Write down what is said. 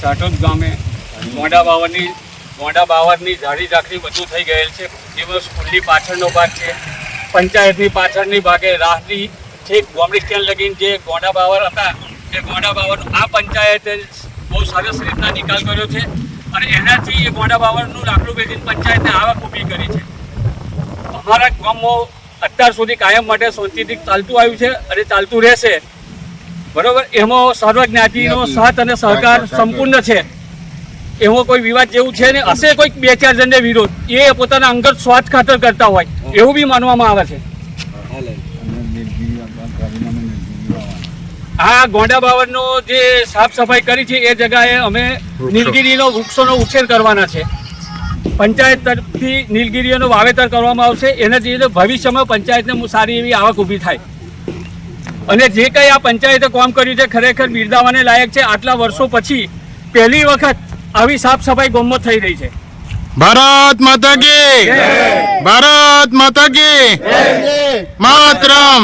સાટોદ ગામે ગોંડા બાવરની ઝાડી ઝાકરી બધું થઈ ગયેલ છે. એમાં સ્કૂલની પાછળનો ભાગ છે, પંચાયતની પાછળની ભાગે રાહની છેક ગોમડી સ્ટેન્ડ લગીને જે ગોંડા બાવર હતા એ ગોંડા બાવરનો આ પંચાયતે બહુ સરસ રીતના નિકાલ કર્યો છે અને એનાથી એ ગોંડા બાવરનું લાકડું વેચીને પંચાયતને આવક ઊભી કરી છે. અમારા ગામમાં અત્યાર સુધી કાયમ માટે શાંતિથી ચાલતું આવ્યું છે અને ચાલતું રહેશે. બરોબર, એમાં સર્વ જ્ઞાતિનો સાથ અને સહકાર સંપૂર્ણ છે. એમાં કોઈ વિવાદ જેવું છે ને, હશે કોઈક 2-4 જણને વિરોધ, એ પોતાના અંગત સ્વાર્થ ખાતર કરતા હોય એવું બી માનવામાં આવે છે. આ ગોંડા બાવરનો જે સાફ સફાઈ કરી છે એ જગ્યાએ અમે નીલગીરીનો વૃક્ષોનો ઉછેર કરવાના છે. પંચાયત તરફથી નીલગીરીઓનું વાવેતર કરવામાં આવશે. એનાથી ભવિષ્યમાં પંચાયતને સારી એવી આવક ઊભી થાય. અને જે કંઈ આ પંચાયતે કામ કર્યું છે ખરેખર બિરદાવાને લાયક છે. આટલા વર્ષો પછી પહેલી વખત આવી સાફ સફાઈ ગામમાં થઈ રહી છે. ભારત માતા કી, ભારત માતા કી, માતરમ.